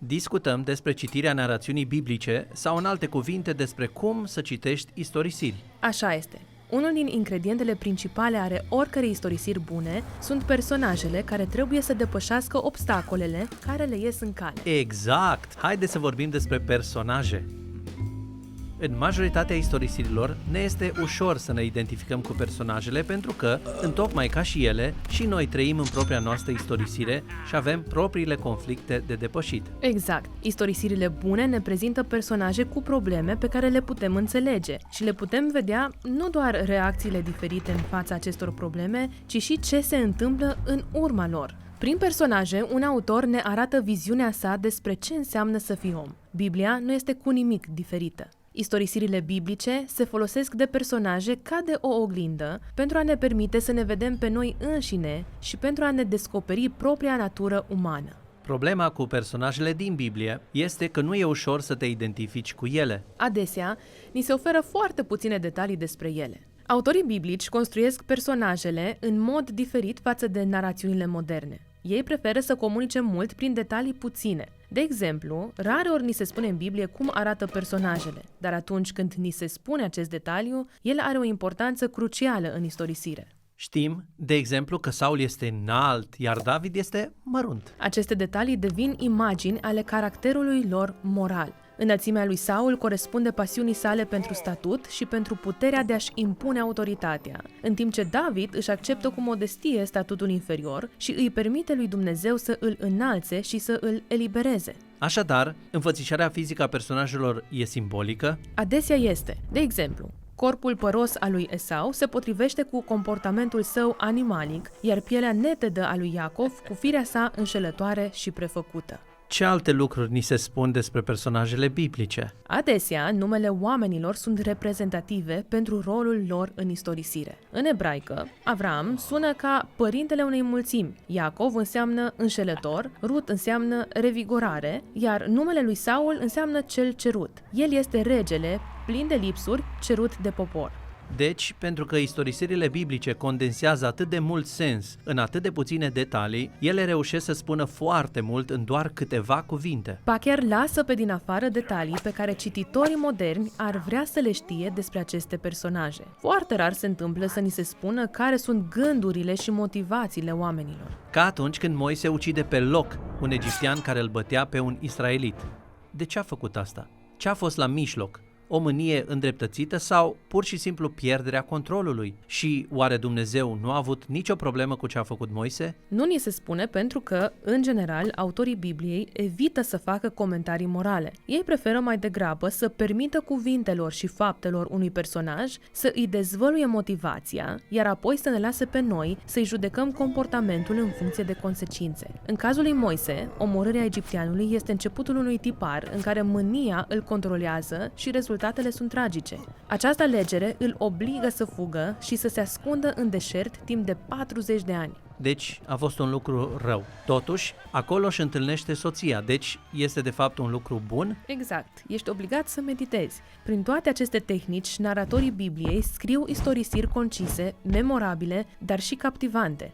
Discutăm despre citirea narațiunii biblice sau, în alte cuvinte, despre cum să citești istorisiri. Așa este. Unul din ingredientele principale ale oricărei istorisiri bune sunt personajele care trebuie să depășească obstacolele care le ies în cale. Exact! Haideți să vorbim despre personaje. În majoritatea istorisirilor ne este ușor să ne identificăm cu personajele pentru că, întocmai ca și ele, și noi trăim în propria noastră istorisire și avem propriile conflicte de depășit. Exact. Istorisirile bune ne prezintă personaje cu probleme pe care le putem înțelege și le putem vedea nu doar reacțiile diferite în fața acestor probleme, ci și ce se întâmplă în urma lor. Prin personaje, un autor ne arată viziunea sa despre ce înseamnă să fii om. Biblia nu este cu nimic diferită. Istorisirile biblice se folosesc de personaje ca de o oglindă pentru a ne permite să ne vedem pe noi înșine și pentru a ne descoperi propria natură umană. Problema cu personajele din Biblie este că nu e ușor să te identifici cu ele. Adesea, ni se oferă foarte puține detalii despre ele. Autorii biblici construiesc personajele în mod diferit față de narațiunile moderne. Ei preferă să comunice mult prin detalii puține. De exemplu, rareori ni se spune în Biblie cum arată personajele, dar atunci când ni se spune acest detaliu, el are o importanță crucială în istorisire. Știm, de exemplu, că Saul este înalt, iar David este mărunt. Aceste detalii devin imagini ale caracterului lor moral. Înălțimea lui Saul corespunde pasiunii sale pentru statut și pentru puterea de a-și impune autoritatea, în timp ce David își acceptă cu modestie statutul inferior și îi permite lui Dumnezeu să îl înalțe și să îl elibereze. Așadar, înfățișarea fizică a personajelor e simbolică? Adesea este. De exemplu, corpul păros al lui Esau se potrivește cu comportamentul său animalic, iar pielea netedă a lui Iacov cu firea sa înșelătoare și prefăcută. Ce alte lucruri ni se spun despre personajele biblice? Adesea, numele oamenilor sunt reprezentative pentru rolul lor în istorisire. În ebraică, Avram sună ca părintele unei mulțimi, Iacov înseamnă înșelător, Rut înseamnă revigorare, iar numele lui Saul înseamnă cel cerut. El este regele, plin de lipsuri, cerut de popor. Deci, pentru că istorisirile biblice condensează atât de mult sens în atât de puține detalii, ele reușesc să spună foarte mult în doar câteva cuvinte. Ba chiar lasă pe din afară detalii pe care cititorii moderni ar vrea să le știe despre aceste personaje. Foarte rar se întâmplă să ni se spună care sunt gândurile și motivațiile oamenilor. Ca atunci când Moise ucide pe loc un egiptean care îl bătea pe un israelit. De ce a făcut asta? Ce a fost la mijloc? O mânie îndreptățită sau pur și simplu pierderea controlului? Și oare Dumnezeu nu a avut nicio problemă cu ce a făcut Moise? Nu ni se spune pentru că, în general, autorii Bibliei evită să facă comentarii morale. Ei preferă mai degrabă să permită cuvintelor și faptelor unui personaj să îi dezvăluie motivația, iar apoi să ne lase pe noi să-i judecăm comportamentul în funcție de consecințe. În cazul lui Moise, omorârea egipteanului este începutul unui tipar în care mânia îl controlează și rezultatele sunt tragice. Această alegere îl obligă să fugă și să se ascundă în deșert timp de 40 de ani. Deci a fost un lucru rău. Totuși, acolo își întâlnește soția, deci este de fapt un lucru bun? Exact. Ești obligat să meditezi. Prin toate aceste tehnici, naratorii Bibliei scriu istorisiri concise, memorabile, dar și captivante.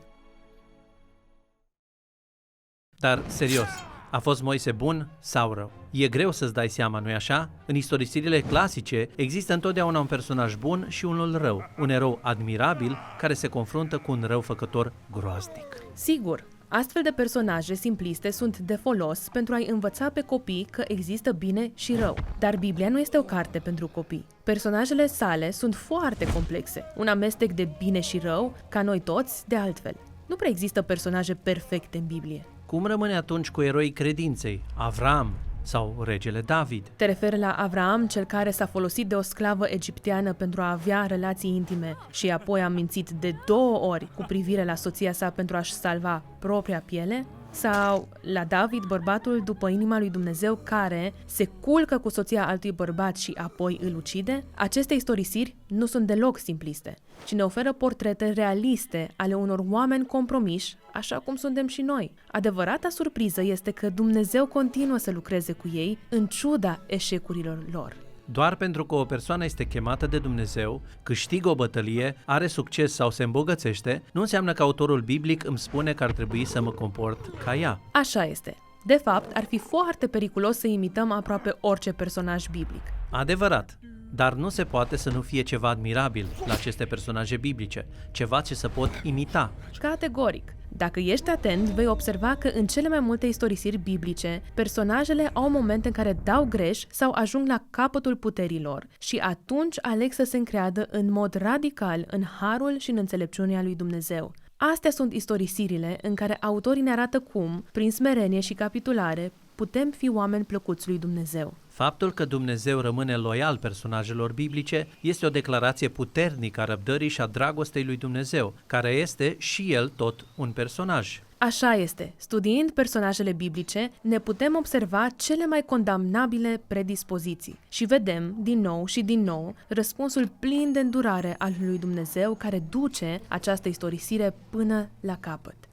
Dar, serios, a fost Moise bun sau rău? E greu să-ți dai seama, nu-i așa? În istorisirile clasice există întotdeauna un personaj bun și unul rău, un erou admirabil care se confruntă cu un răufăcător groaznic. Sigur, astfel de personaje simpliste sunt de folos pentru a-i învăța pe copii că există bine și rău. Dar Biblia nu este o carte pentru copii. Personajele sale sunt foarte complexe, un amestec de bine și rău, ca noi toți, de altfel. Nu prea există personaje perfecte în Biblie. Cum rămâne atunci cu eroii credinței, Avram sau regele David? Te referi la Avram, cel care s-a folosit de o sclavă egipteană pentru a avea relații intime și apoi a mințit de 2 ori cu privire la soția sa pentru a-și salva propria piele? Sau la David, bărbatul după inima lui Dumnezeu care se culcă cu soția altui bărbat și apoi îl ucide? Aceste istorisiri nu sunt deloc simpliste, ci ne oferă portrete realiste ale unor oameni compromiși, așa cum suntem și noi. Adevărata surpriză este că Dumnezeu continuă să lucreze cu ei în ciuda eșecurilor lor. Doar pentru că o persoană este chemată de Dumnezeu, câștigă o bătălie, are succes sau se îmbogățește, nu înseamnă că autorul biblic îmi spune că ar trebui să mă comport ca ea. Așa este. De fapt, ar fi foarte periculos să imităm aproape orice personaj biblic. Adevărat, dar nu se poate să nu fie ceva admirabil la aceste personaje biblice, ceva ce să pot imita. Categoric. Dacă ești atent, vei observa că în cele mai multe istorisiri biblice, personajele au momente în care dau greș sau ajung la capătul puterilor și atunci aleg să se încreadă în mod radical în harul și în înțelepciunea lui Dumnezeu. Astea sunt istorisirile în care autorii ne arată cum, prin smerenie și capitulare, putem fi oameni plăcuți lui Dumnezeu. Faptul că Dumnezeu rămâne loial personajelor biblice este o declarație puternică a răbdării și a dragostei lui Dumnezeu, care este și el tot un personaj. Așa este. Studiind personajele biblice, ne putem observa cele mai condamnabile predispoziții și vedem, din nou și din nou, răspunsul plin de îndurare al lui Dumnezeu care duce această istorisire până la capăt.